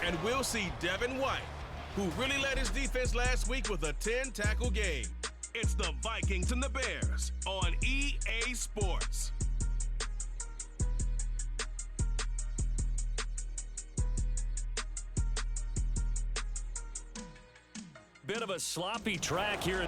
And we'll see Devin White, who really led his defense last week with a 10-tackle game. It's the Vikings and the Bears on EA Sports. Bit of a sloppy track here.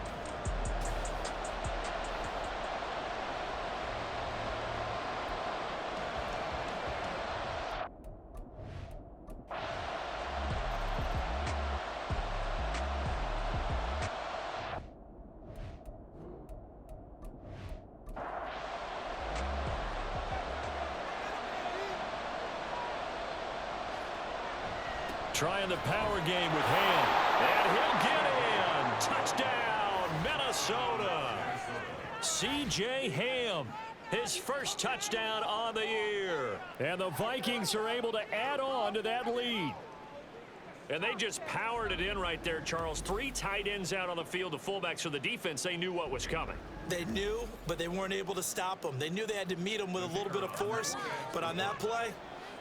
Trying the power game with Ham. And he'll get in. Touchdown, Minnesota. C.J. Ham, his first touchdown on the year. And the Vikings are able to add on to that lead. And they just powered it in right there, Charles. 3 tight ends out on the field, the fullbacks for the defense. They knew what was coming. They knew, but they weren't able to stop them. They knew they had to meet them with a little bit of force. But on that play,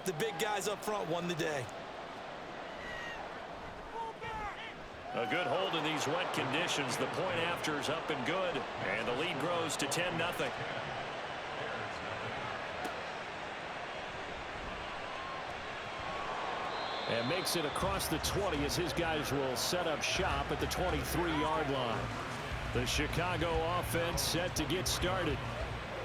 the big guys up front won the day. A good hold in these wet conditions. The point after is up and good. And the lead grows to 10-0. And makes it across the 20 as his guys will set up shop at the 23-yard line. The Chicago offense set to get started.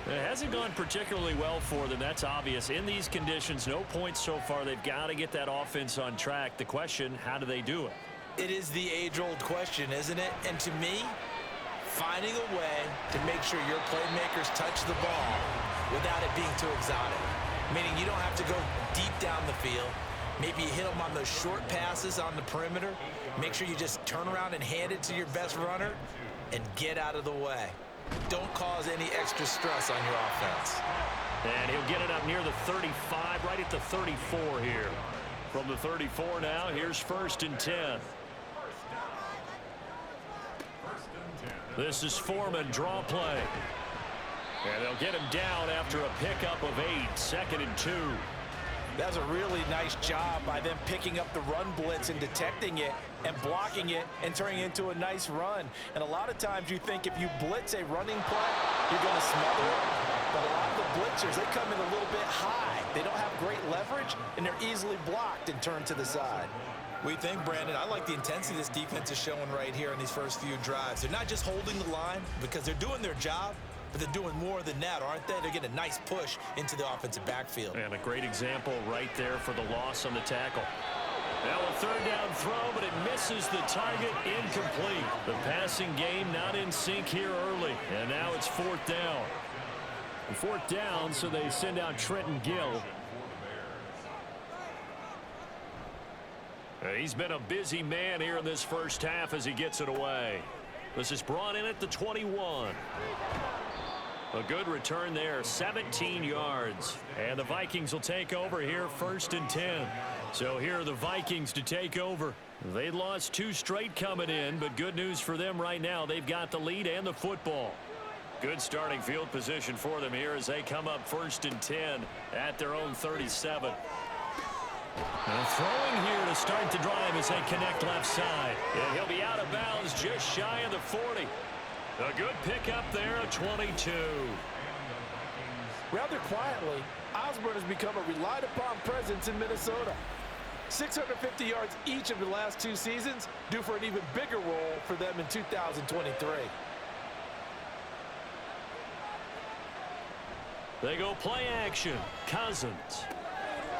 It hasn't gone particularly well for them. That's obvious. In these conditions, no points so far. They've got to get that offense on track. The question, how do they do it? It is the age-old question, isn't it? And to me, finding a way to make sure your playmakers touch the ball without it being too exotic. Meaning you don't have to go deep down the field. Maybe you hit them on those short passes on the perimeter. Make sure you just turn around and hand it to your best runner and get out of the way. Don't cause any extra stress on your offense. And he'll get it up near the 35, right at the 34 here. From the 34 now, here's 1st and 10. This is Foreman, draw play. And they'll get him down after a pickup of 8, 2nd and 2. That's a really nice job by them picking up the run blitz and detecting it and blocking it and turning it into a nice run. And a lot of times you think if you blitz a running play, you're going to smother it. But a lot of the blitzers, they come in a little bit high. They don't have great leverage, and they're easily blocked and turned to the side. We think, Brandon, I like the intensity this defense is showing right here in these first few drives. They're not just holding the line because they're doing their job, but they're doing more than that, aren't they? They're getting a nice push into the offensive backfield. And a great example right there for the loss on the tackle. Now a 3rd down throw, but it misses the target, incomplete. The passing game not in sync here early, and now it's 4th down. 4th down, so they send out Trenton Gill. He's been a busy man here in this first half as he gets it away. This is brought in at the 21. A good return there, 17 yards. And the Vikings will take over here, 1st and 10. So here are the Vikings to take over. They lost 2 straight coming in, but good news for them right now. They've got the lead and the football. Good starting field position for them here as they come up 1st and 10 at their own 37. And throwing here to start the drive as they connect left side. And he'll be out of bounds just shy of the 40. A good pickup there at 22. Rather quietly, Osborne has become a relied-upon presence in Minnesota. 650 yards each of the last 2 seasons, due for an even bigger role for them in 2023. They go play action. Cousins.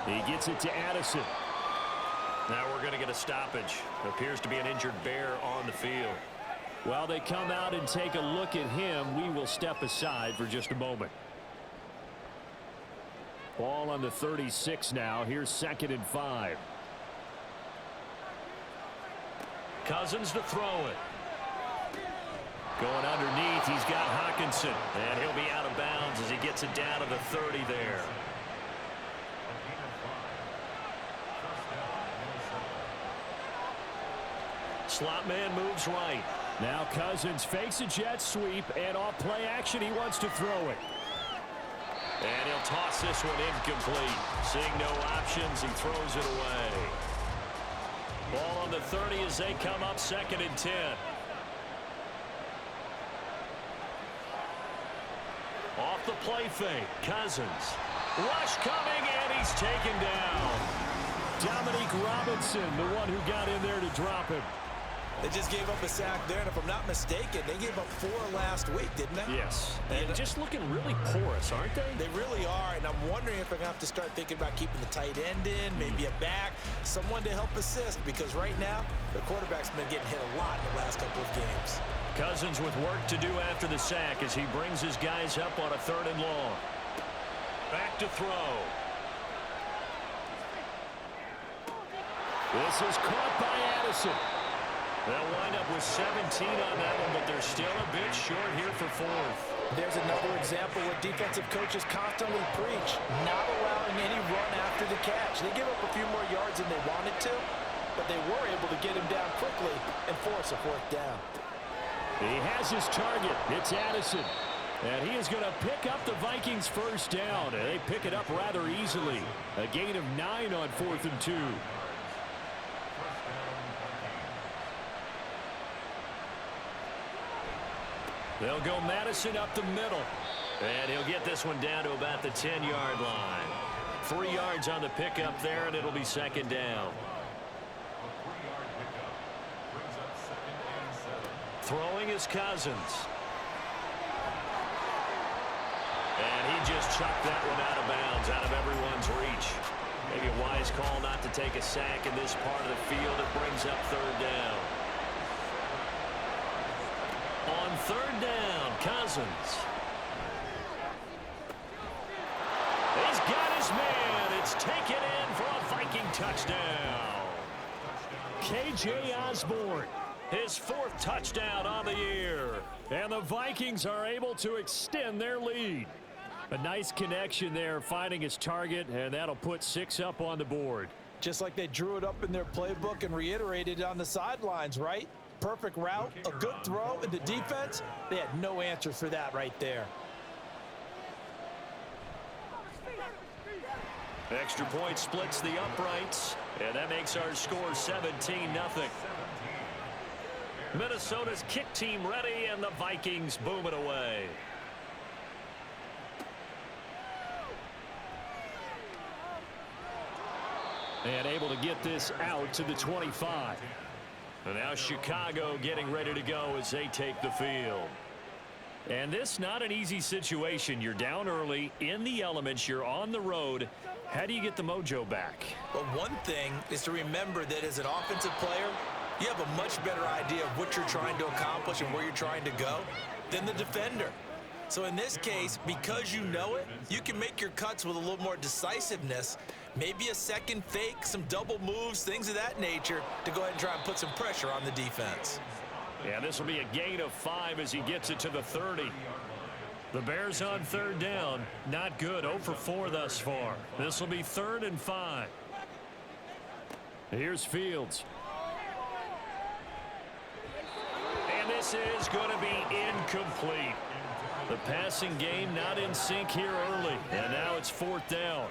He gets it to Addison. Now we're going to get a stoppage. Appears to be an injured Bear on the field. While they come out and take a look at him, we will step aside for just a moment. Ball on the 36 now. Here's 2nd and 5. Cousins to throw it. Going underneath, he's got Hockenson. And he'll be out of bounds as he gets it down to the 30 there. Slot man moves right. Now Cousins fakes a jet sweep, and off play action, he wants to throw it. And he'll toss this one incomplete. Seeing no options, he throws it away. Ball on the 30 as they come up 2nd and 10. Off the play fake, Cousins. Rush coming, and he's taken down. Dominique Robinson, the one who got in there to drop him. They just gave up a sack there, and if I'm not mistaken, they gave up 4 last week, didn't they? Yes, and just looking really porous, aren't they? They really are, and I'm wondering if they're going to have to start thinking about keeping the tight end in, maybe a back, someone to help assist, because right now, the quarterback's been getting hit a lot in the last couple of games. Cousins with work to do after the sack as he brings his guys up on a 3rd and long. Back to throw. This is caught by Addison. They'll wind up with 17 on that one, but they're still a bit short here for 4th. There's another example where defensive coaches constantly preach, not allowing any run after the catch. They give up a few more yards than they wanted to, but they were able to get him down quickly and force a 4th down. He has his target. It's Addison. And he is going to pick up the Vikings' 1st down. And they pick it up rather easily. A gain of 9 on 4th and 2. They'll go Madison up the middle. And he'll get this one down to about the 10-yard line. 3 yards on the pickup there, and it'll be 2nd down. Throwing is Cousins. And he just chucked that one out of bounds, out of everyone's reach. Maybe a wise call not to take a sack in this part of the field. It brings up 3rd down. On 3rd down, Cousins. He's got his man. It's taken in for a Viking touchdown. K.J. Osborne, his 4th touchdown on the year. And the Vikings are able to extend their lead. A nice connection there, finding his target, and that'll put 6 up on the board. Just like they drew it up in their playbook and reiterated it on the sidelines, right? Perfect route, a good throw, and the defense, they had no answer for that right there. Extra point splits the uprights, and that makes our score 17-0. Minnesota's kick team ready, and the Vikings boom it away. And able to get this out to the 25. And now Chicago getting ready to go as they take the field. And this not an easy situation. You're down early, in the elements, you're on the road. How do you get the mojo back? Well, one thing is to remember that as an offensive player, you have a much better idea of what you're trying to accomplish and where you're trying to go than the defender. So in this case, because you know it, you can make your cuts with a little more decisiveness. Maybe a second fake, some double moves, things of that nature to go ahead and try and put some pressure on the defense. Yeah, this will be a gain of 5 as he gets it to the 30. The Bears on 3rd down. Not good. 0 for 4 thus far. This will be 3rd and 5. Here's Fields. And this is going to be incomplete. The passing game not in sync here early. And now it's 4th down.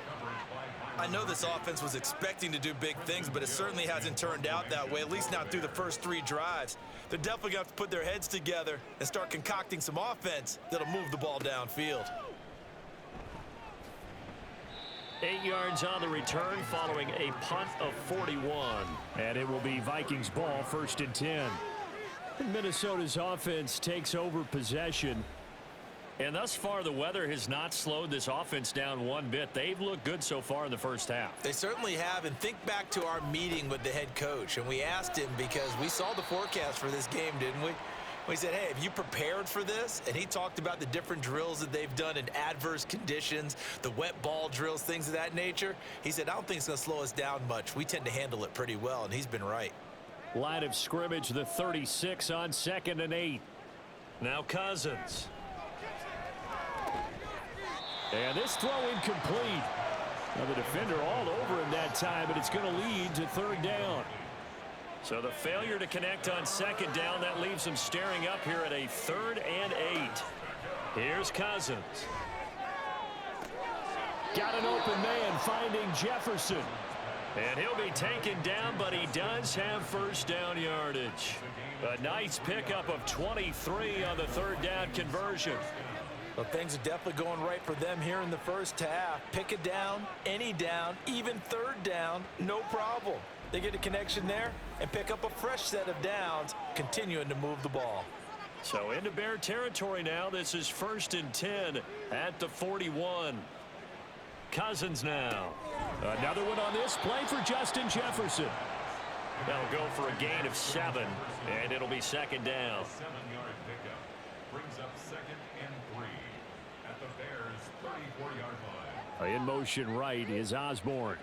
I know this offense was expecting to do big things, but it certainly hasn't turned out that way, at least not through the first 3 drives. They're definitely going to have to put their heads together and start concocting some offense that'll move the ball downfield. 8 yards on the return following a punt of 41. And it will be Vikings ball, 1st and 10. Minnesota's offense takes over possession. And thus far, the weather has not slowed this offense down one bit. They've looked good so far in the first half. They certainly have. And think back to our meeting with the head coach. And we asked him because we saw the forecast for this game, didn't we? We said, hey, have you prepared for this? And he talked about the different drills that they've done in adverse conditions, the wet ball drills, things of that nature. He said, I don't think it's going to slow us down much. We tend to handle it pretty well, and he's been right. Line of scrimmage, the 36 on 2nd and 8. Now Cousins. And this throw incomplete. Now the defender all over him that time, but it's going to lead to 3rd down. So the failure to connect on 2nd down, that leaves them staring up here at a 3rd and 8. Here's Cousins. Got an open man finding Jefferson. And he'll be taken down, but he does have first down yardage. A nice pickup of 23 on the third down conversion. Well, things are definitely going right for them here in the first half. Pick a down, any down, even third down, no problem. They get a connection there and pick up a fresh set of downs, continuing to move the ball. So into Bear territory now. This is 1st and 10 at the 41. Cousins now. Another one on this play for Justin Jefferson. They'll go for a gain of 7, and it'll be second down. 7-yard pickup brings up 2nd and 3 at the Bears' 34-yard line. In motion right is Osborne.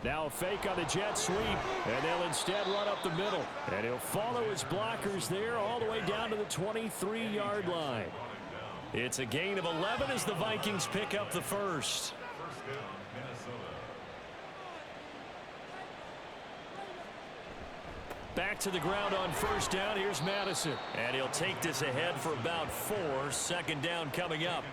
Now a fake on the jet sweep, and they'll instead run up the middle. And he'll follow his blockers there all the way down to the 23-yard line. It's a gain of 11 as the Vikings pick up the first. First down, Minnesota. Back to the ground on first down. Here's Madison. And he'll take this ahead for about 4. Second down coming up.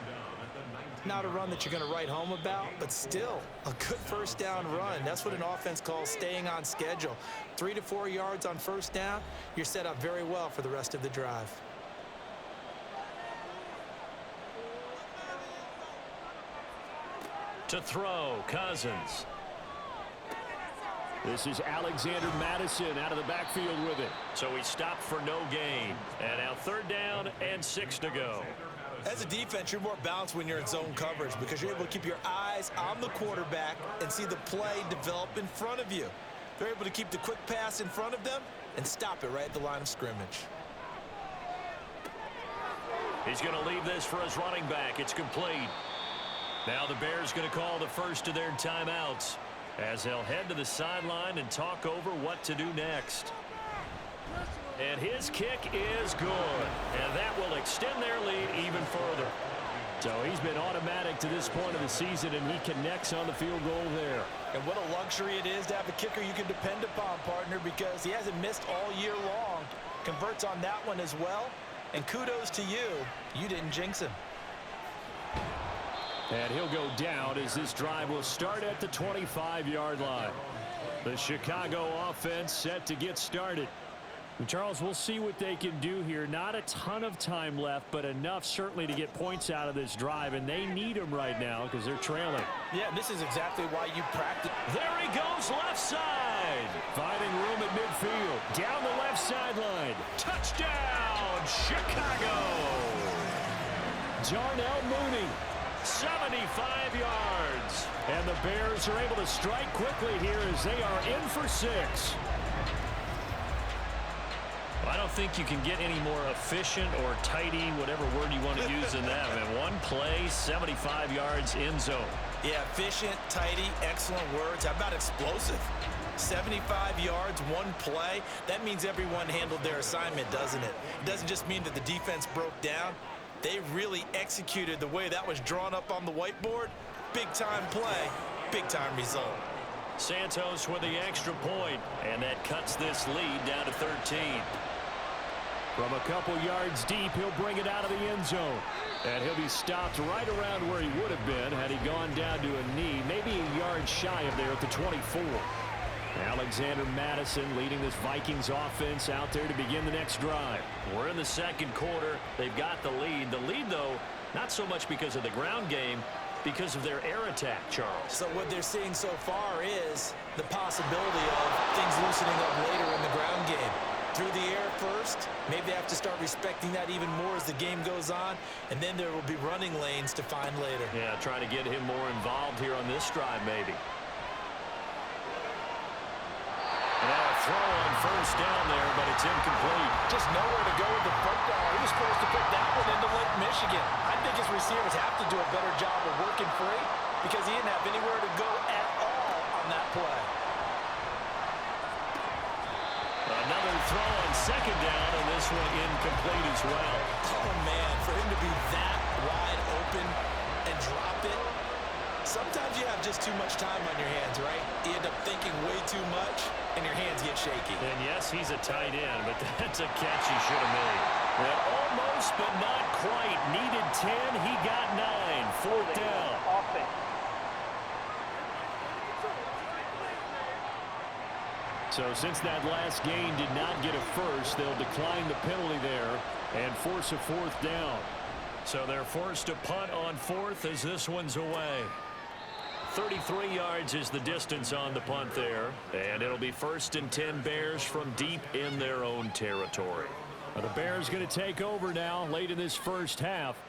Not a run that you're going to write home about, but still a good first down run. That's what an offense calls staying on schedule. 3 to 4 yards on first down, you're set up very well for the rest of the drive. To throw, Cousins. This is Alexander Madison out of the backfield with it. So he stopped for no gain. And now third down and 6 to go. As a defense, you're more balanced when you're in zone coverage because you're able to keep your eyes on the quarterback and see the play develop in front of you. They're able to keep the quick pass in front of them and stop it right at the line of scrimmage. He's going to leave this for his running back. It's complete. Now the Bears going to call the first of their timeouts as they'll head to the sideline and talk over what to do next. And his kick is good, and that will extend their lead even further. So he's been automatic to this point of the season, and he connects on the field goal there. And what a luxury it is to have a kicker you can depend upon, partner, because he hasn't missed all year long. Converts on that one as well, and kudos to you. You didn't jinx him. And he'll go down as this drive will start at the 25-yard line. The Chicago offense set to get started. Charles, we'll see what they can do here. Not a ton of time left, but enough certainly to get points out of this drive, and they need them right now because they're trailing. Yeah, this is exactly why you practice. There he goes, left side. Finding room at midfield. Down the left sideline. Touchdown, Chicago. Darnell Mooney. 75 yards. And the Bears are able to strike quickly here as they are in for 6. I don't think you can get any more efficient or tidy, whatever word you want to use in that. I mean, one play, 75 yards in zone. Yeah, efficient, tidy, excellent words. How about explosive? 75 yards, one play. That means everyone handled their assignment, doesn't it? It doesn't just mean that the defense broke down. They really executed the way that was drawn up on the whiteboard. Big-time play, big-time result. Santos with the extra point, and that cuts this lead down to 13. From a couple yards deep, he'll bring it out of the end zone. And he'll be stopped right around where he would have been had he gone down to a knee, maybe a yard shy of there at the 24. Alexander Madison leading this Vikings offense out there to begin the next drive. We're in the second quarter. They've got the lead. The lead, though, not so much because of the ground game, because of their air attack, Charles. So what they're seeing so far is the possibility of things loosening up later in the ground game. Through the air first, maybe they have to start respecting that even more as the game goes on, and then there will be running lanes to find later. Yeah, trying to get him more involved here on this drive, maybe. Now a throw on first down there, but it's incomplete. Just nowhere to go with the football. He was supposed to put that one into Lake Michigan. I think his receivers have to do a better job of working free because he didn't have anywhere to go at all on that play. Another throw on second down, and this one incomplete as well. Oh, man, for him to be that wide open and drop it. Sometimes you have just too much time on your hands, right? You end up thinking way too much, and your hands get shaky. And yes, he's a tight end, but that's a catch he should have made. Well, almost, but not quite. Needed 10, he got 9. Fourth down. So since that last gain did not get a first, they'll decline the penalty there and force a 4th down. So they're forced to punt on 4th as this one's away. 33 yards is the distance on the punt there. And it'll be 1st and 10 Bears from deep in their own territory. Well, the Bears going to take over now late in this first half.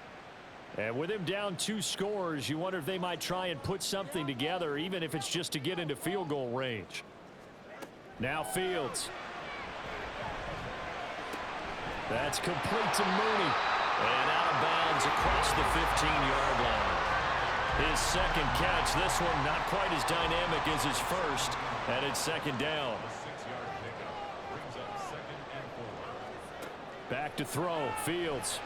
And with him down 2 scores, you wonder if they might try and put something together, even if it's just to get into field goal range. Now Fields. That's complete to Mooney. And out of bounds across the 15-yard line. His second catch, this one not quite as dynamic as his first, and it's 2nd down. Back to throw. Fields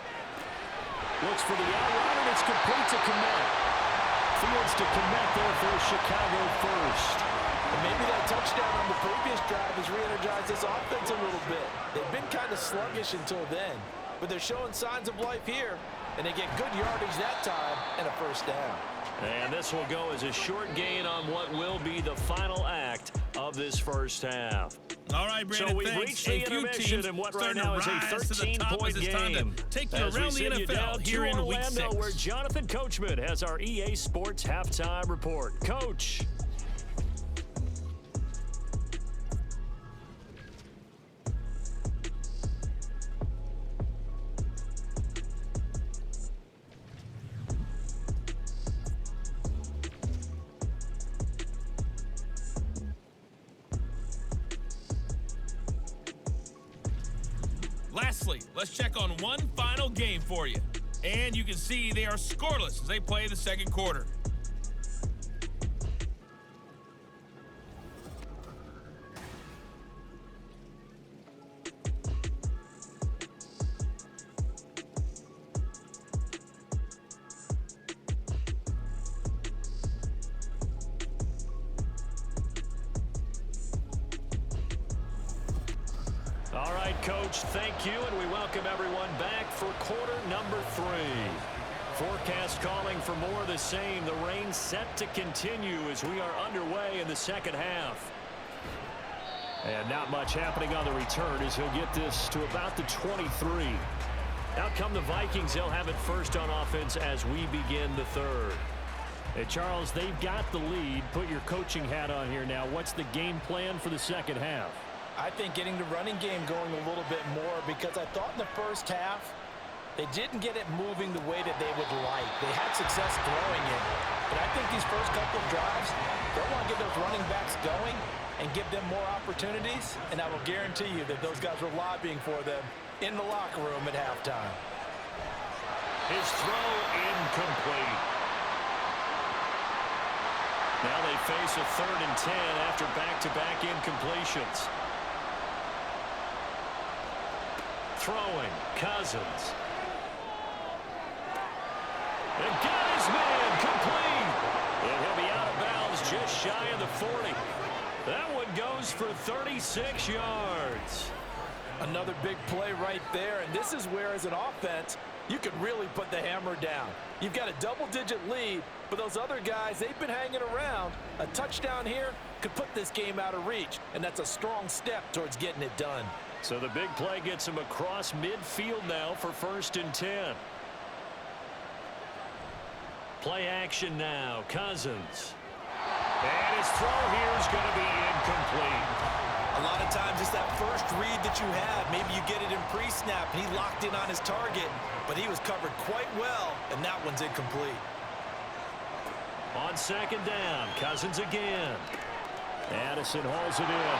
looks for the out route, and it's complete to Kmet. Fields to Kmet there for a Chicago first. And maybe that touchdown on the previous drive has re-energized this offense a little bit. They've been kind of sluggish until then, but they're showing signs of life here, and they get good yardage that time and a 1st down. And this will go as a short gain on what will be the final act of this first half. All right, Brandon, so we've reached the intermission in what right now is a 13-point game. Take you as around we the send you down NFL here to in Week Orlando, 6. where Jonathan Coachman has our EA Sports Halftime Report. Coach. Lastly, let's check on one final game for you. And you can see they are scoreless as they play the second quarter. All right, Coach, thank you, and we welcome everyone back for quarter number 3. Forecast calling for more of the same. The rain set to continue as we are underway in the second half. And not much happening on the return as he'll get this to about the 23. Out come the Vikings. They'll have it first on offense as we begin the third. Hey, Charles, they've got the lead. Put your coaching hat on here now. What's the game plan for the second half? I think getting the running game going a little bit more, because I thought in the first half they didn't get it moving the way that they would like. They had success throwing it, but I think these first couple of drives, they'll want to get those running backs going and give them more opportunities, and I will guarantee you that those guys were lobbying for them in the locker room at halftime. His throw incomplete. Now they face a 3rd and 10 after back-to-back incompletions. Throwing, Cousins. And got his man complete. And he'll be out of bounds just shy of the 40. That one goes for 36 yards. Another big play right there, and this is where, as an offense, you can really put the hammer down. You've got a double-digit lead, but those other guys, they've been hanging around. A touchdown here could put this game out of reach, and that's a strong step towards getting it done. So the big play gets him across midfield now for 1st and 10. Play action now. Cousins. And his throw here is going to be incomplete. A lot of times it's that first read that you have. Maybe you get it in pre-snap, and he locked in on his target, but he was covered quite well, and that one's incomplete. On 2nd down, Cousins again. Addison hauls it in.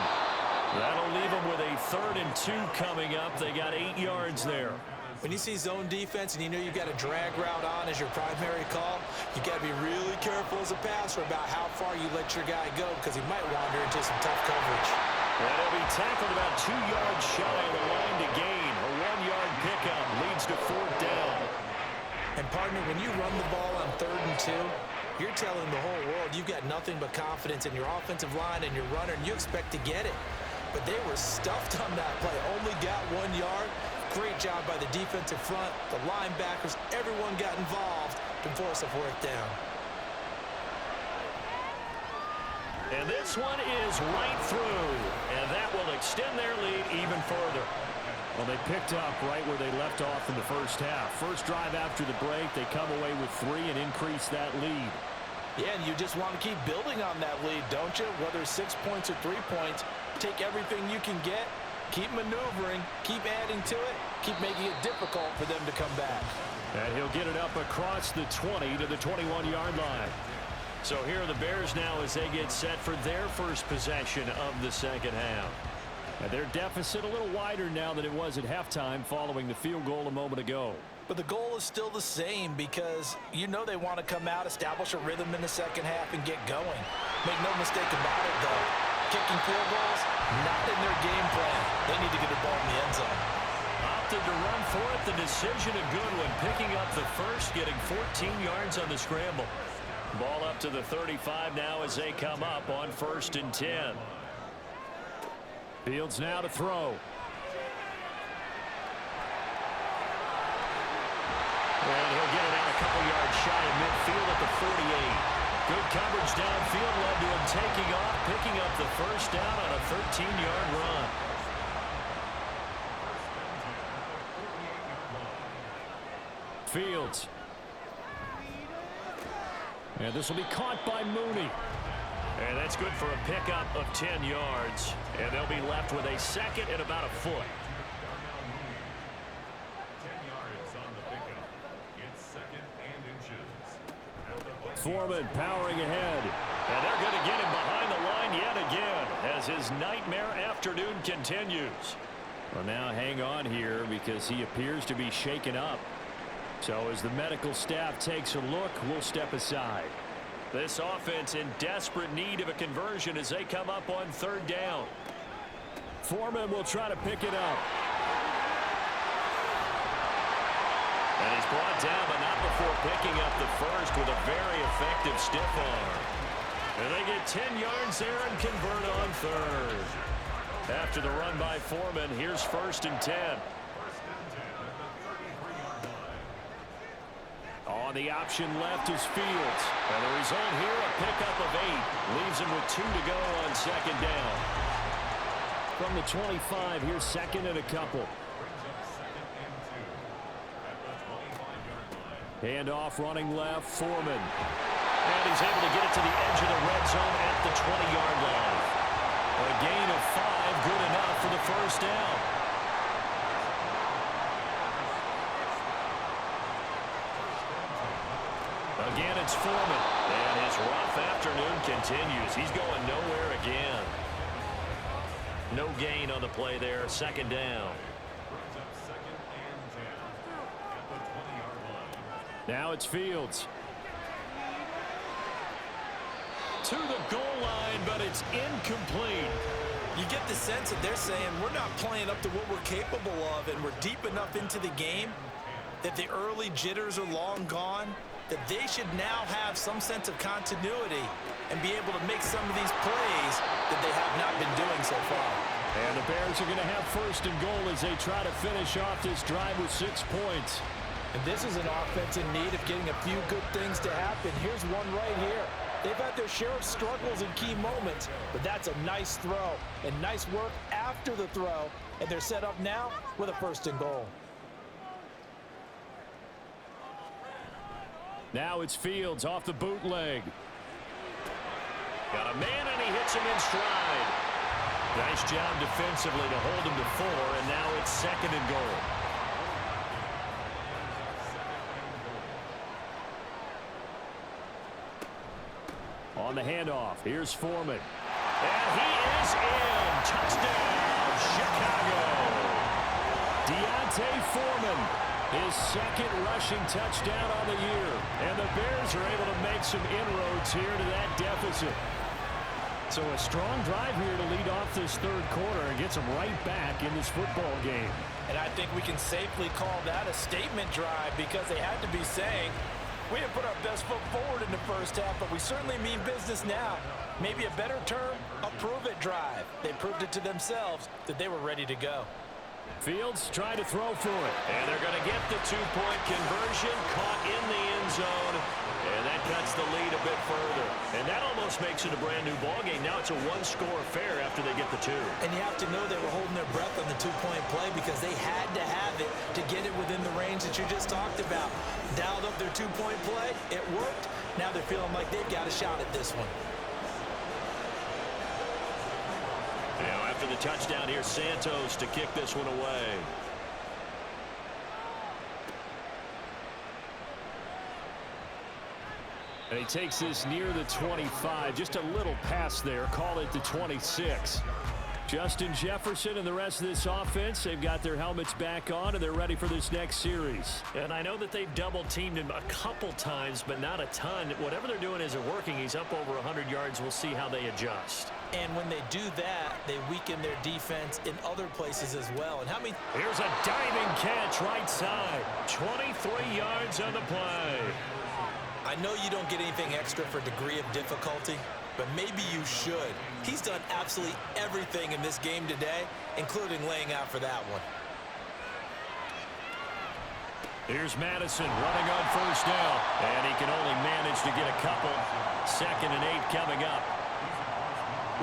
That'll leave them with a 3rd and 2 coming up. They got 8 yards there. When you see zone defense and you know you've got a drag route on as your primary call, you got to be really careful as a passer about how far you let your guy go, because he might wander into some tough coverage. And he'll be tackled about 2 yards shy of the line to gain. A 1-yard pickup leads to 4th down. And partner, when you run the ball on 3rd and 2, you're telling the whole world you've got nothing but confidence in your offensive line and your runner, and you expect to get it. But they were stuffed on that play. Only got 1 yard. Great job by the defensive front, the linebackers, everyone got involved to force a 4th down. And this one is right through. And that will extend their lead even further. Well, they picked up right where they left off in the first half. First drive after the break, they come away with 3 and increase that lead. Yeah, and you just want to keep building on that lead, don't you? Whether it's 6 points or 3 points, take everything you can get, keep maneuvering, keep adding to it, keep making it difficult for them to come back. And he'll get it up across the 20 to the 21-yard line. So here are the Bears now as they get set for their first possession of the second half. And their deficit a little wider now than it was at halftime following the field goal a moment ago. But the goal is still the same because you know they want to come out, establish a rhythm in the second half, and get going. Make no mistake about it, though. Kicking field goals, not in their game plan. They need to get the ball in the end zone. Opted to run for it. The decision a good one. Picking up the first, getting 14 yards on the scramble. Ball up to the 35 now as they come up on 1st and 10. Fields now to throw. And he'll get it out a couple yards shy of midfield at the 48. Good coverage downfield led to him taking off, picking up the first down on a 13-yard run. Fields. And this will be caught by Mooney. And that's good for a pickup of 10 yards. And they'll be left with a second and about a foot. 10 yards on the pickup. It's 2nd and inches. Foreman powering ahead. And they're going to get him behind the line yet again as his nightmare afternoon continues. Well, now hang on here because he appears to be shaken up. So as the medical staff takes a look, we'll step aside. This offense in desperate need of a conversion as they come up on 3rd down. Foreman will try to pick it up. And he's brought down, but not before picking up the first with a very effective stiff arm. And they get 10 yards there and convert on 3rd. After the run by Foreman, here's 1st and 10. On the option left is Fields. And the result here, a pickup of 8. Leaves him with 2 to go on 2nd down. From the 25, here's 2nd and a couple. Handoff running left, Foreman. And he's able to get it to the edge of the red zone at the 20-yard line. A gain of 5, good enough for the first down. Again, it's Foreman. And his rough afternoon continues. He's going nowhere again. No gain on the play there. 2nd down. Now it's Fields. To the goal line, but it's incomplete. You get the sense that they're saying we're not playing up to what we're capable of, and we're deep enough into the game that the early jitters are long gone, that they should now have some sense of continuity and be able to make some of these plays that they have not been doing so far. And the Bears are going to have 1st and goal as they try to finish off this drive with 6 points. And this is an offense in need of getting a few good things to happen. Here's one right here. They've had their share of struggles in key moments, but that's a nice throw and nice work after the throw. And they're set up now with a 1st and goal. Now it's Fields off the bootleg. Got a man, and he hits him in stride. Nice job defensively to hold him to 4, and now it's 2nd and goal. On the handoff, here's Foreman. And he is in. Touchdown, Chicago. Deontay Foreman, his 2nd rushing touchdown on the year. And the Bears are able to make some inroads here to that deficit. So a strong drive here to lead off this 3rd quarter and gets them right back in this football game. And I think we can safely call that a statement drive because they had to be saying, we didn't put our best foot forward in the first half, but we certainly mean business now. Maybe a better term, a prove-it drive. They proved it to themselves that they were ready to go. Fields trying to throw for it. And they're going to get the 2-point conversion, caught in the end zone. And that cuts the lead a bit further. And that almost makes it a brand-new ballgame. Now it's a one-score affair after they get the two. And you have to know they were holding their breath on the two-point play because they had to have it to get it within the range that you just talked about. Dialed up their two-point play. It worked. Now they're feeling like they've got a shot at this one. Now after the touchdown, here's Santos to kick this one away. And he takes this near the 25. Just a little pass there. Call it the 26. Justin Jefferson and the rest of this offense, they've got their helmets back on, and they're ready for this next series. And I know that they've double-teamed him a couple times, but not a ton. Whatever they're doing isn't working. He's up over 100 yards. We'll see how they adjust. And when they do that, they weaken their defense in other places as well. And how many... Here's a diving catch right side. 23 yards on the play. I know you don't get anything extra for degree of difficulty, but maybe you should. He's done absolutely everything in this game today, including laying out for that one. Here's Madison running on first down, and he can only manage to get a couple. 2nd and 8 coming up.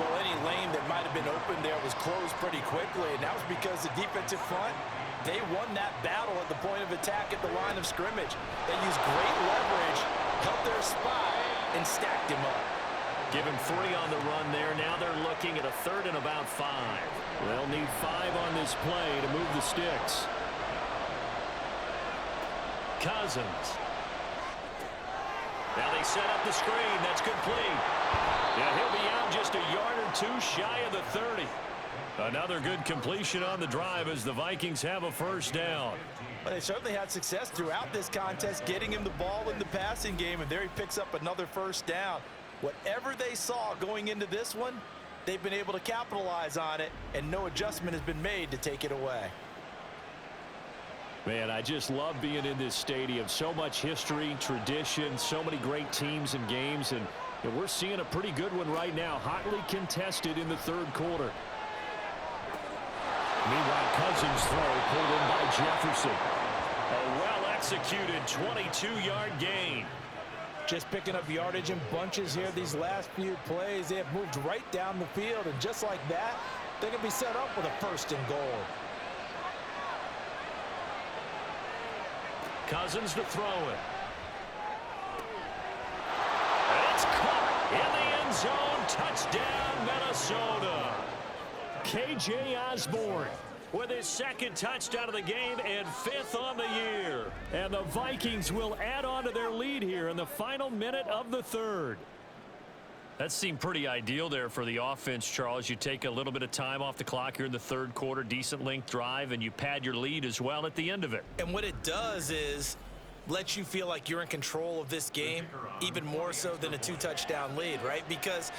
Well, any lane that might have been open there was closed pretty quickly, and that was because the defensive front, they won that battle at the point of attack at the line of scrimmage. They used great leverage, held their spot, and stacked him up. Give him 3 on the run there. Now they're looking at a 3rd and about 5. They'll need 5 on this play to move the sticks. Cousins. Now they set up the screen. That's complete. Yeah, he'll be out just a yard or 2 shy of the 30. Another good completion on the drive as the Vikings have a first down. Well, they certainly had success throughout this contest, getting him the ball in the passing game, and there he picks up another first down. Whatever they saw going into this one, they've been able to capitalize on it, and no adjustment has been made to take it away. Man, I just love being in this stadium. So much history, tradition, so many great teams and games, and we're seeing a pretty good one right now, hotly contested in the 3rd quarter. Meanwhile, Cousins' throw pulled in by Jefferson. A well-executed 22-yard gain. Just picking up yardage in bunches here these last few plays. They have moved right down the field, and just like that, they're going to be set up with a 1st and goal. Cousins to throw it. And it's caught in the end zone. Touchdown, Minnesota. K.J. Osborne with his 2nd touchdown of the game and 5th on the year. And the Vikings will add on to their lead here in the final minute of the 3rd. That seemed pretty ideal there for the offense, Charles. You take a little bit of time off the clock here in the 3rd quarter, decent length drive, and you pad your lead as well at the end of it. And what it does is let you feel like you're in control of this game, even more so than a 2-touchdown lead, right? Because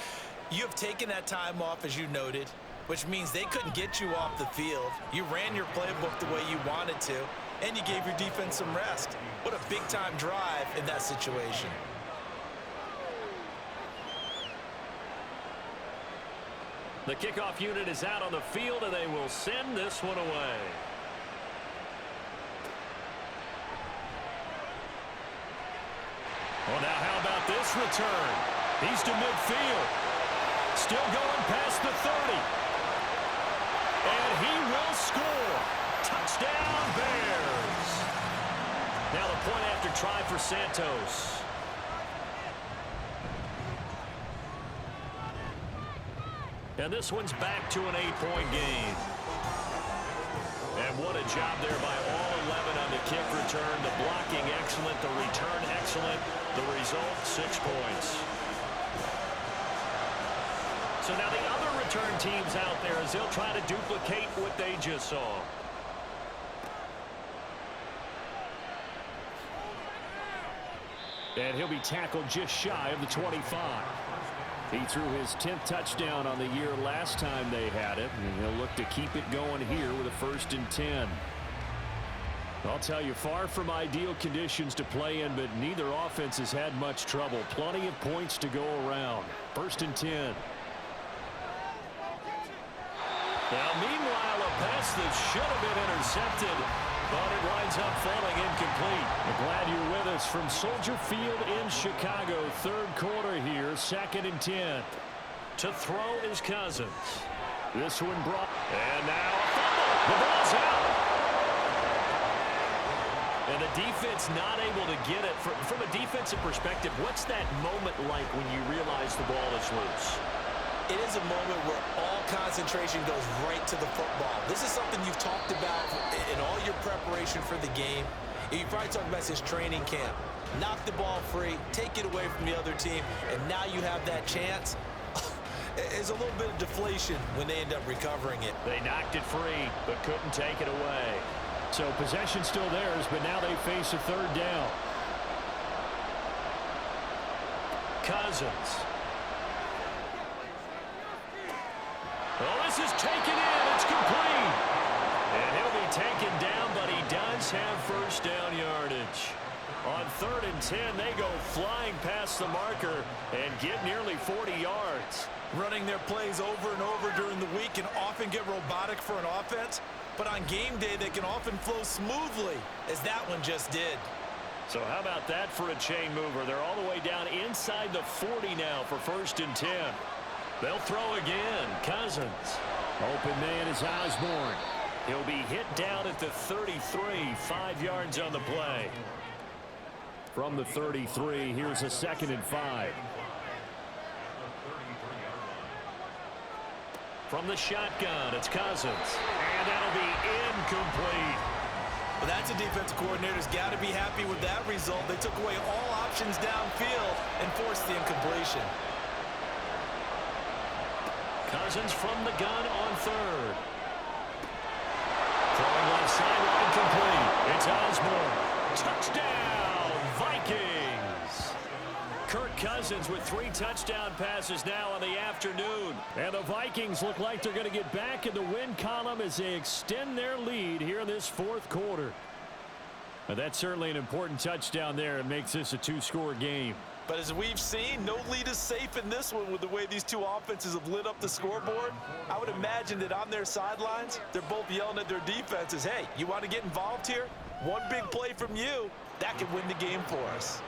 you have taken that time off, as you noted, which means they couldn't get you off the field. You ran your playbook the way you wanted to, and you gave your defense some rest. What a big-time drive in that situation. The kickoff unit is out on the field, and they will send this one away. Well, now how about this return? He's to midfield. Still going past the 30. And he will score. Touchdown, Bears. Now the point after try for Santos. And this one's back to an 8-point game. And what a job there by all 11 on the kick return. The blocking excellent, the return excellent. The result, 6 points. So now the other return teams out there as they'll try to duplicate what they just saw. And he'll be tackled just shy of the 25. He threw his 10th touchdown on the year last time they had it, and he'll look to keep it going here with a 1st and 10. I'll tell you, far from ideal conditions to play in, but neither offense has had much trouble. Plenty of points to go around. 1st and 10. Now, meanwhile, a pass that should have been intercepted. But it winds up falling incomplete. I'm glad you're with us from Soldier Field in Chicago. Third quarter here, 2nd and 10. To throw is Cousins. This one brought. And now a fumble. The ball's out. And the defense not able to get it. From a defensive perspective, what's that moment like when you realize the ball is loose? It is a moment where all concentration goes right to the football. This is something you've talked about in all your preparation for the game. You probably talked about since training camp. Knock the ball free, take it away from the other team, and now you have that chance. There's a little bit of deflation when they end up recovering it. They knocked it free, but couldn't take it away. So possession still theirs, but now they face a third down. Cousins. Oh, this is taken in. It's complete. And he'll be taken down, but he does have first down yardage. On 3rd and 10, they go flying past the marker and get nearly 40 yards. Running their plays over and over during the week can often get robotic for an offense, but on game day they can often flow smoothly, as that one just did. So how about that for a chain mover? They're all the way down inside the 40 now for 1st and 10. They'll throw again. Cousins. Open man is Osborne. He'll be hit down at the 33, 5 yards on the play. From the 33, here's a 2nd and 5. From the shotgun, it's Cousins. And that'll be incomplete. Well, that's a defensive coordinator's got to be happy with that result. They took away all options downfield and forced the incompletion. Cousins from the gun on 3rd. Throwing left sideline complete. It's Osborne. Touchdown, Vikings. Kirk Cousins with 3 touchdown passes now on the afternoon. And the Vikings look like they're going to get back in the win column as they extend their lead here in this 4th quarter. And that's certainly an important touchdown there. It makes this a 2-score game. But as we've seen, no lead is safe in this one with the way these two offenses have lit up the scoreboard. I would imagine that on their sidelines, they're both yelling at their defenses, hey, you want to get involved here? One big play from you, that could win the game for us.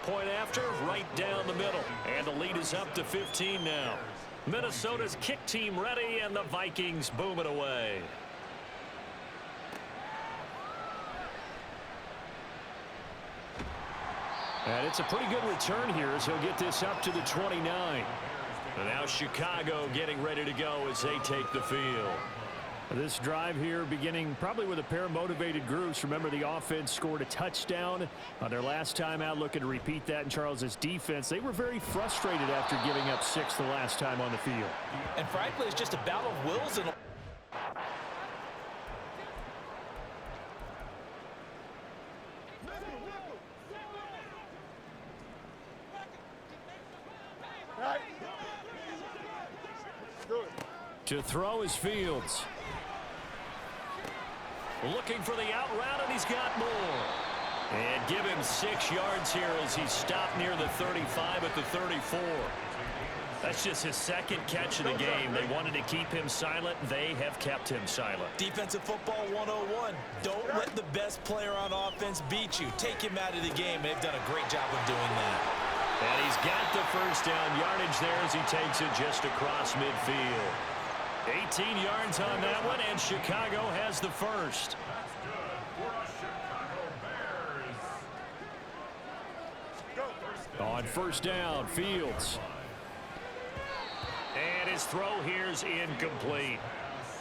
Point after, right down the middle. And the lead is up to 15 now. Minnesota's kick team ready, and the Vikings boom it away. And it's a pretty good return here as he'll get this up to the 29. And now Chicago getting ready to go as they take the field. This drive here beginning probably with a pair of motivated groups. Remember, the offense scored a touchdown on their last time out, looking to repeat that in Charles's defense. They were very frustrated after giving up 6 the last time on the field. And frankly, it's just a battle of wills and to throw is Fields. Looking for the out route, and he's got more. And give him 6 yards here as he stopped near the 35 at the 34. That's just his 2nd catch of the game. They wanted to keep him silent. They have kept him silent. Defensive football 101. Don't let the best player on offense beat you. Take him out of the game. They've done a great job of doing that. And he's got the first down yardage there as he takes it just across midfield. 18 yards on that one, and Chicago has the first. On 1st down, Fields. And his throw here is incomplete.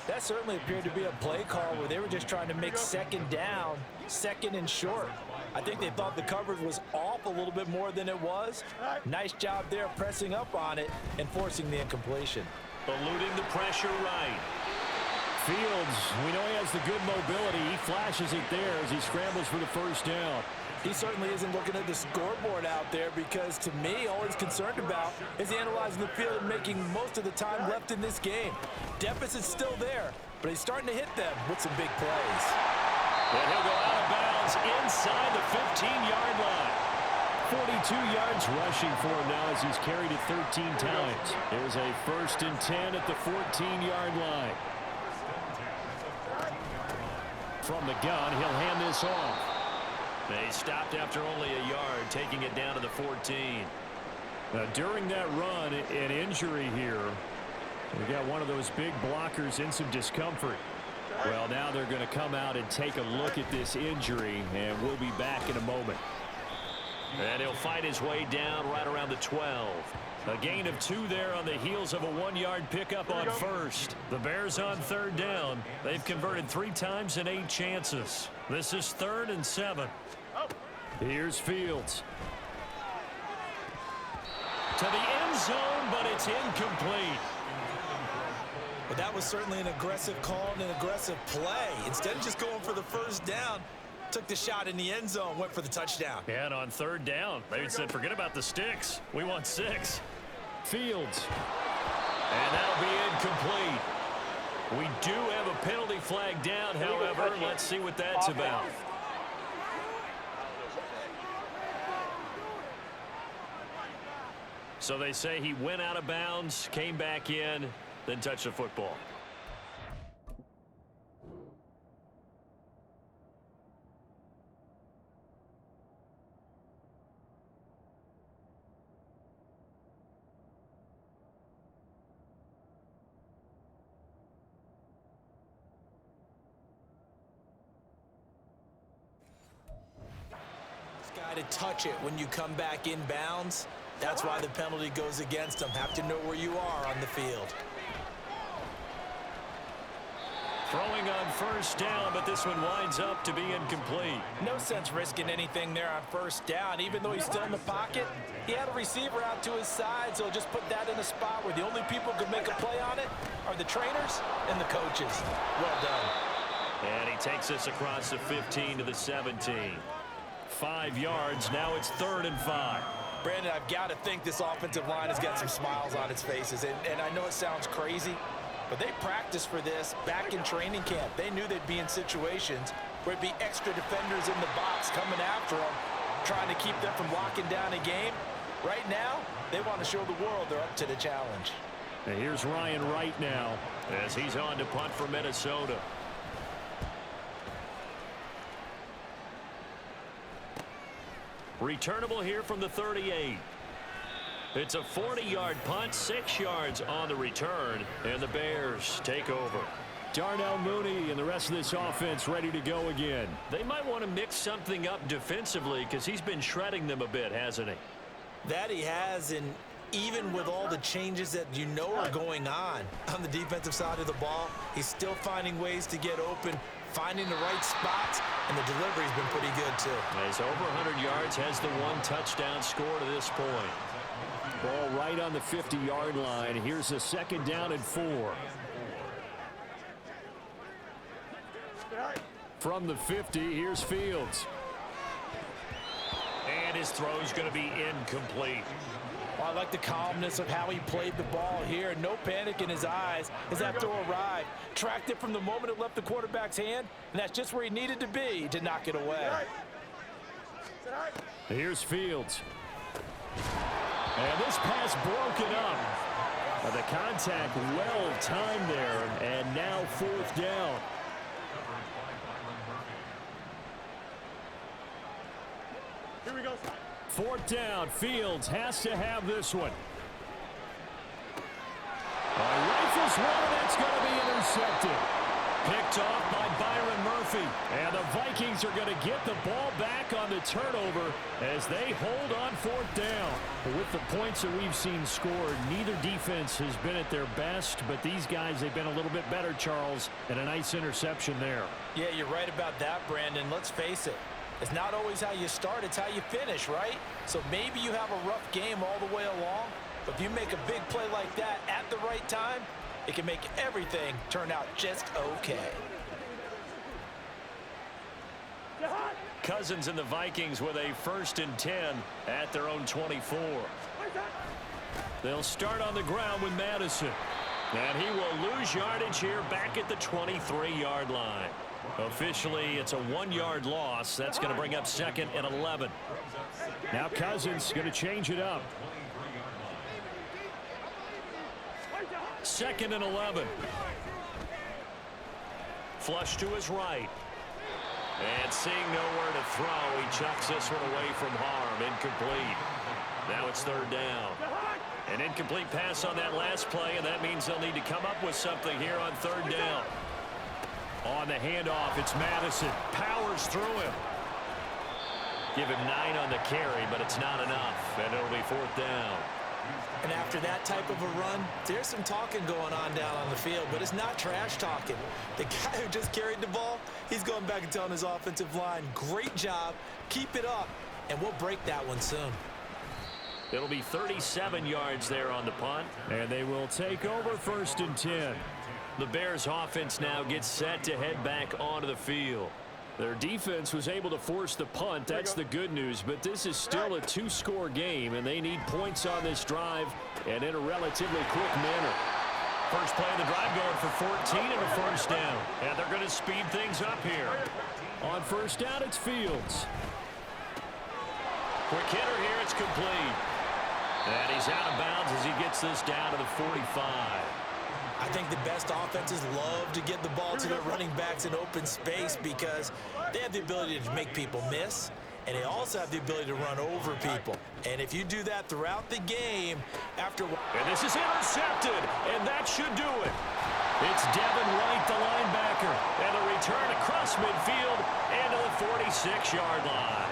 That certainly appeared to be a play call where they were just trying to make 2nd down, 2nd and short. I think they thought the coverage was off a little bit more than it was. Nice job there pressing up on it and forcing the incompletion. Eluding the pressure right. Fields, we know he has the good mobility. He flashes it there as he scrambles for the first down. He certainly isn't looking at the scoreboard out there because, to me, all he's concerned about is analyzing the field and making most of the time left in this game. Deficit's still there, but he's starting to hit them with some big plays. And he'll go out of bounds inside the 15-yard line. 42 yards rushing for him now as he's carried it 13 times. There's a 1st and 10 at the 14-yard line. from the gun. He'll hand this off. They stopped after only a yard, taking it down to the 14. Now, during that run, an injury here. We got one of those big blockers in some discomfort. Well, now they're going to come out and take a look at this injury, and we'll be back in a moment. And he'll fight his way down right around the 12. A gain of 2 there on the heels of a 1-yard pickup on first. The Bears on third down. They've converted 3 times in 8 chances. This is 3rd and 7. Here's Fields. To the end zone, but it's incomplete. But that was certainly an aggressive call and an aggressive play. Instead of just going for the first down, took the shot in the end zone, went for the touchdown. And on third down, they said, forget about the sticks. We want 6. Fields. And that'll be incomplete. We do have a penalty flag down, however. Let's see what that's about. So they say he went out of bounds, came back in, then touched the football. To touch it when you come back in bounds. That's why the penalty goes against them. Have to know where you are on the field. Throwing on first down, but this one winds up to be incomplete. No sense risking anything there on first down. Even though he's still in the pocket, he had a receiver out to his side, so just put that in a spot where the only people who can make a play on it are the trainers and the coaches. Well done. And he takes us across the 15 to the 17. 5 yards. Now it's 3rd and 5. Brandon, I've got to think this offensive line has got some smiles on its faces. And I know it sounds crazy, but they practiced for this back in training camp. They knew they'd be in situations where it'd be extra defenders in the box coming after them, trying to keep them from locking down a game. Right now, they want to show the world they're up to the challenge. And here's Ryan Wright now as he's on to punt for Minnesota. Returnable here from the 38. It's a 40-yard punt, 6 yards on the return, and the Bears take over. Darnell Mooney and the rest of this offense ready to go again. They might want to mix something up defensively because he's been shredding them a bit, hasn't he? That he has, and even with all the changes that you know are going on the defensive side of the ball, he's still finding ways to get open, finding the right spots, and the delivery's been pretty good too. He's over 100 yards, has the 1 touchdown score to this point. Ball right on the 50-yard line. Here's a 2nd down and 4. From the 50, here's Fields. And his throw's going to be incomplete. Well, I like the calmness of how he played the ball here. No panic in his eyes as that throw arrived. Tracked it from the moment it left the quarterback's hand, and that's just where he needed to be to knock it away. Here's Fields. And this pass broken up. The contact well timed there, and now 4th down. Here we go. 4th down. Fields has to have this one. Rifles one, that's going to be intercepted. Picked off by Byron Murphy. And the Vikings are going to get the ball back on the turnover as they hold on 4th down. With the points that we've seen scored, neither defense has been at their best, but these guys, they've been a little bit better, Charles, and a nice interception there. Yeah, you're right about that, Brandon. Let's face it. It's not always how you start, it's how you finish, right? So maybe you have a rough game all the way along, but if you make a big play like that at the right time, it can make everything turn out just okay. Cousins and the Vikings with a 1st and 10 at their own 24. They'll start on the ground with Madison. And he will lose yardage here back at the 23-yard line. Officially, it's a 1-yard loss. That's going to bring up 2nd and 11. Now Cousins going to change it up. 2nd and 11. Flush to his right. And seeing nowhere to throw, he chucks this one away from harm. Incomplete. Now it's third down. An incomplete pass on that last play, and that means they'll need to come up with something here on third down. On the handoff, it's Madison. Powers through him. Give him 9 on the carry, but it's not enough, and it'll be fourth down. And after that type of a run, there's some talking going on down on the field, but it's not trash talking. The guy who just carried the ball, he's going back and telling his offensive line, great job, keep it up, and we'll break that one soon. It'll be 37 yards there on the punt. And they will take over 1st and 10. The Bears offense now gets set to head back onto the field. Their defense was able to force the punt. That's the good news. But this is still a 2-score game, and they need points on this drive and in a relatively quick manner. First play of the drive going for 14 and a first down. And they're going to speed things up here. On first down, it's Fields. Quick hitter here. It's complete. And he's out of bounds as he gets this down to the 45. I think the best offenses love to get the ball to their running backs in open space because they have the ability to make people miss, and they also have the ability to run over people. And if you do that throughout the game, And this is intercepted, and that should do it. It's Devin White, the linebacker, and a return across midfield and to the 46-yard line.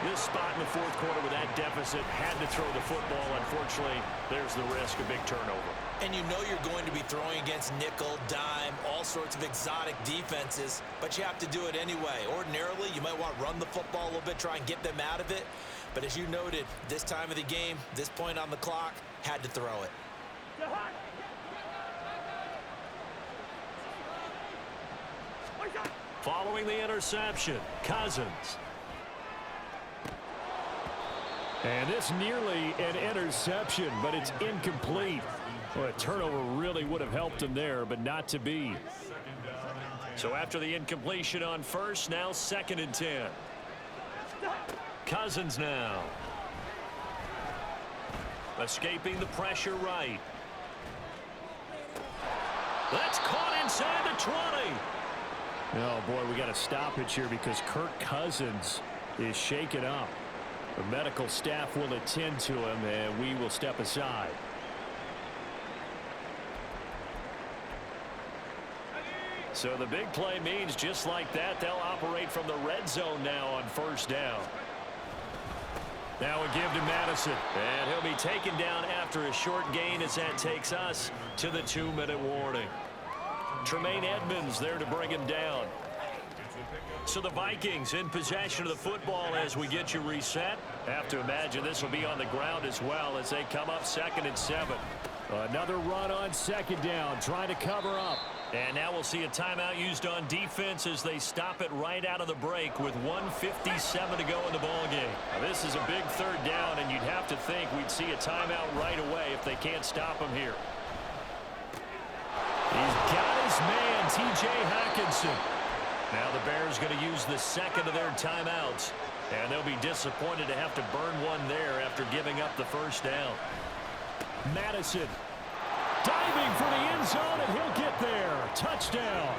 This spot in the fourth quarter with that deficit had to throw the football. Unfortunately, there's the risk of big turnover. And you know you're going to be throwing against nickel, dime, all sorts of exotic defenses, but you have to do it anyway. Ordinarily, you might want to run the football a little bit, try and get them out of it. But as you noted, this time of the game, this point on the clock, had to throw it. Following the interception, Cousins. And this nearly an interception, but it's incomplete. Well, a turnover really would have helped him there, but not to be. So after the incompletion on first, now 2nd and 10. Cousins now. Escaping the pressure right. That's caught inside the 20. Oh, boy, we got a stoppage here because Kirk Cousins is shaken up. The medical staff will attend to him, and we will step aside. So the big play means just like that, they'll operate from the red zone now on first down. Now a give to Madison, and he'll be taken down after a short gain as that takes us to the 2-minute warning. Tremaine Edmonds there to bring him down. So the Vikings in possession of the football as we get you reset. Have to imagine this will be on the ground as well as they come up 2nd and 7. Another run on 2nd down, trying to cover up. And now we'll see a timeout used on defense as they stop it right out of the break with 1:57 to go in the ballgame. Now this is a big third down, and you'd have to think we'd see a timeout right away if they can't stop him here. He's got his man, T.J. Hockenson. Now the Bears going to use the second of their timeouts, and they'll be disappointed to have to burn one there after giving up the first down. Madison diving for the end zone, and he'll get there. Touchdown.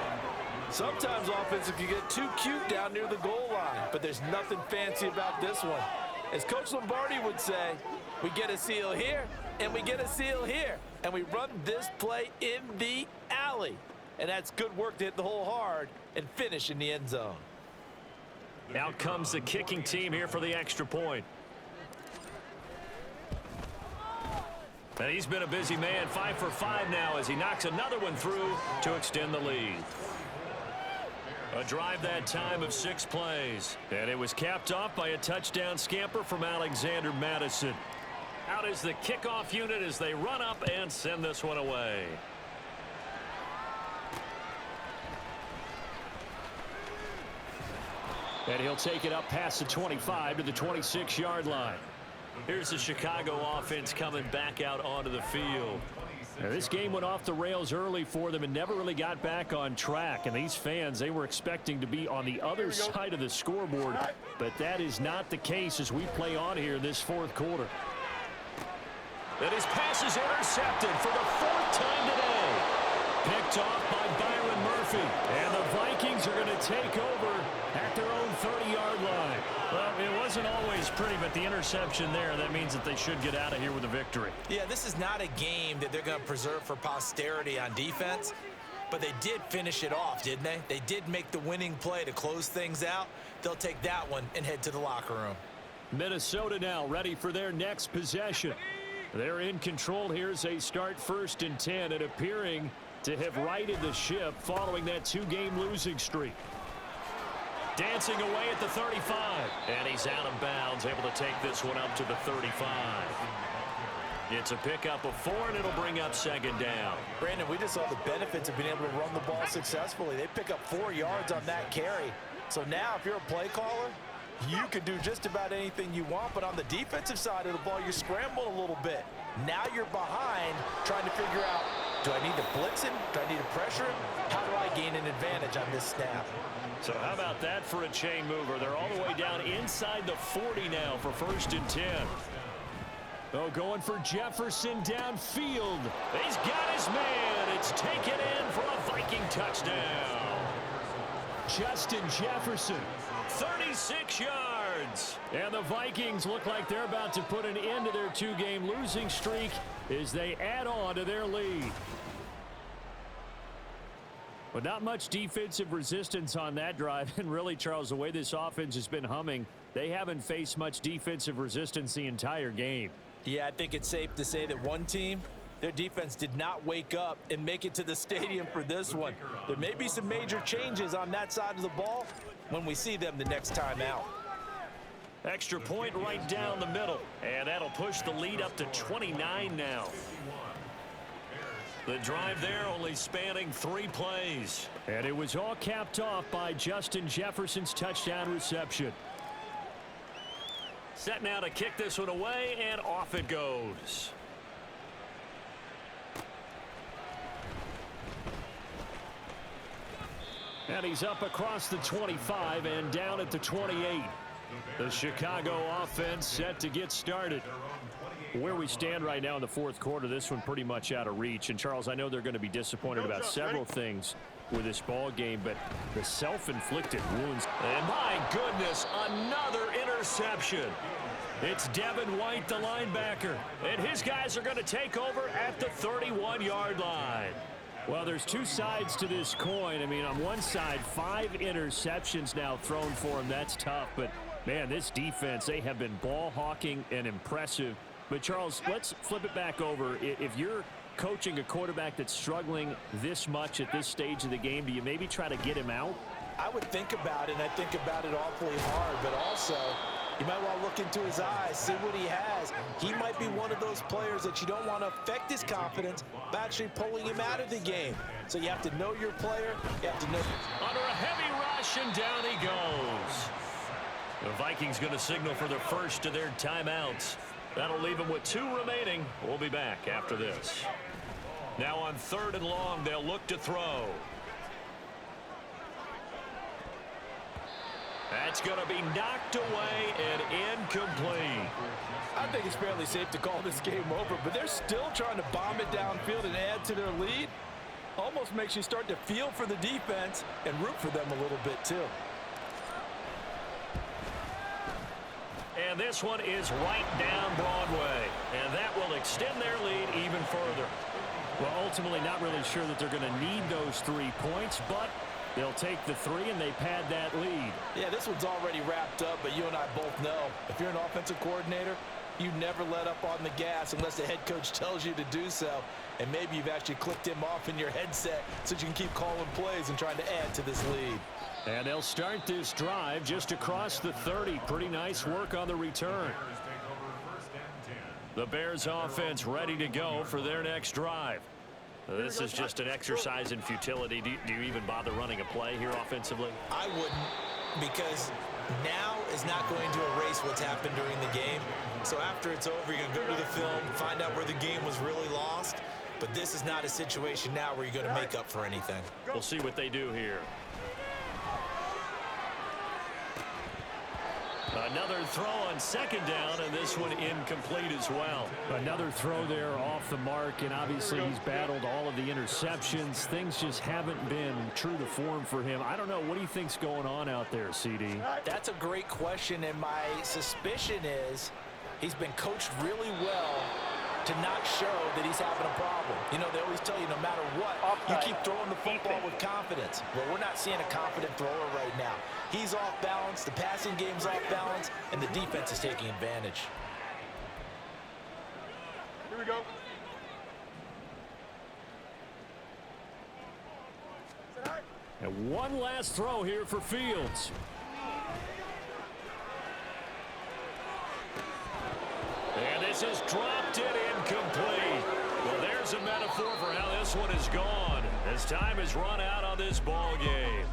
Sometimes offensive can get too cute down near the goal line, but there's nothing fancy about this one. As Coach Lombardi would say, we get a seal here, and we get a seal here, and we run this play in the alley. And that's good work to hit the hole hard and finish in the end zone. Out comes the kicking team here for the extra point. And he's been a busy man, 5 for 5 now as he knocks another one through to extend the lead. A drive that time of 6 plays. And it was capped off by a touchdown scamper from Alexander Madison. Out is the kickoff unit as they run up and send this one away. And he'll take it up past the 25 to the 26-yard line. Here's the Chicago offense coming back out onto the field. Now, this game went off the rails early for them and never really got back on track. And these fans, they were expecting to be on the other side of the scoreboard. But that is not the case as we play on here in this fourth quarter. And his pass is intercepted for the 4th time today. Picked off by Byron Murphy. And the Vikings are going to to take over at their own 30-yard line. Well, it wasn't always pretty, but the interception there, that means that they should get out of here with a victory. Yeah, this is not a game that they're going to preserve for posterity on defense, but they did finish it off, didn't they? They did make the winning play to close things out. They'll take that one and head to the locker room. Minnesota now ready for their next possession. They're in control here as they start 1st and 10 and appearing to have righted the ship following that 2-game losing streak. Dancing away at the 35. And he's out of bounds, able to take this one up to the 35. It's a pickup of 4, and it'll bring up 2nd down. Brandon, we just saw the benefits of being able to run the ball successfully. They pick up 4 yards on that carry. So now if you're a play caller, you can do just about anything you want, but on the defensive side of the ball, you're scrambling a little bit. Now you're behind trying to figure out, do I need to blitz him? Do I need to pressure him? How do I gain an advantage on this snap? So how about that for a chain mover? They're all the way down inside the 40 now for 1st and 10. Oh, going for Jefferson downfield. He's got his man. It's taken in for a Viking touchdown. Justin Jefferson. 36 yards. And the Vikings look like they're about to put an end to their 2-game losing streak as they add on to their lead. But not much defensive resistance on that drive. And really, Charles, the way this offense has been humming, they haven't faced much defensive resistance the entire game. Yeah, I think it's safe to say that one team, their defense did not wake up and make it to the stadium for this one. There may be some major changes on that side of the ball when we see them the next time out. Extra point right down the middle. And that'll push the lead up to 29 now. The drive there only spanning 3 plays. And it was all capped off by Justin Jefferson's touchdown reception. Set now to kick this one away, and off it goes. And he's up across the 25 and down at the 28. The Chicago offense set to get started. Where we stand right now in the 4th quarter, this one pretty much out of reach. And, Charles, I know they're going to be disappointed about several things with this ball game, but the self-inflicted wounds. And, my goodness, another interception. It's Devin White, the linebacker. And his guys are going to take over at the 31-yard line. Well, there's 2 sides to this coin. I mean, on one side, 5 interceptions now thrown for him. That's tough. But, man, this defense, they have been ball hawking and impressive. But, Charles, let's flip it back over. If you're coaching a quarterback that's struggling this much at this stage of the game, do you maybe try to get him out? I would think about it, and I think about it awfully hard, but also you might want to look into his eyes, see what he has. He might be one of those players that you don't want to affect his confidence by actually pulling him out of the game. So you have to know your player. You have to know. Under a heavy rush, and down he goes. The Vikings going to signal for their first of their timeouts. That'll leave them with 2 remaining. We'll be back after this. Now on 3rd and long, they'll look to throw. That's going to be knocked away and incomplete. I think it's fairly safe to call this game over, but they're still trying to bomb it downfield and add to their lead. Almost makes you start to feel for the defense and root for them a little bit too. And this one is right down Broadway. And that will extend their lead even further. Well, ultimately not really sure that they're going to need those 3 points, but they'll take the 3 and they pad that lead. Yeah, this one's already wrapped up, but you and I both know if you're an offensive coordinator, you never let up on the gas unless the head coach tells you to do so. And maybe you've actually clicked him off in your headset so you can keep calling plays and trying to add to this lead. And they'll start this drive just across the 30. Pretty nice work on the return. The Bears offense ready to go for their next drive. This is just an exercise in futility. Do you even bother running a play here offensively? I wouldn't, because now is not going to erase what's happened during the game. So after it's over, you're going to go to the film, find out where the game was really lost. But this is not a situation now where you're going to make up for anything. We'll see what they do here. Another throw on second down, and this one incomplete as well. Another throw there off the mark, and obviously he's battled all of the interceptions. Things just haven't been true to form for him. I don't know. What do you think's going on out there, CD? That's a great question, and my suspicion is he's been coached really well to not show that he's having a problem. You know, they always tell you no matter what, you keep throwing the football with confidence. Well, we're not seeing a confident thrower right now. He's off balance, the passing game's off balance, and the defense is taking advantage. Here we go. And one last throw here for Fields. And this is dropped it incomplete. Well, there's a metaphor for how this one is gone, as time has run out on this ball game.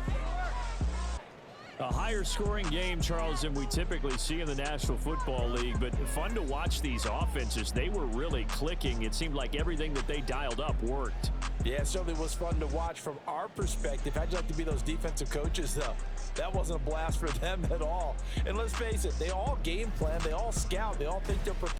A higher scoring game, Charles, than we typically see in the National Football League, but fun to watch these offenses. They were really clicking. It seemed like everything that they dialed up worked. Yeah, it certainly was fun to watch from our perspective. How'd you like to be those defensive coaches, though? That wasn't a blast for them at all. And let's face it, they all game plan, they all scout, they all think they're prepared.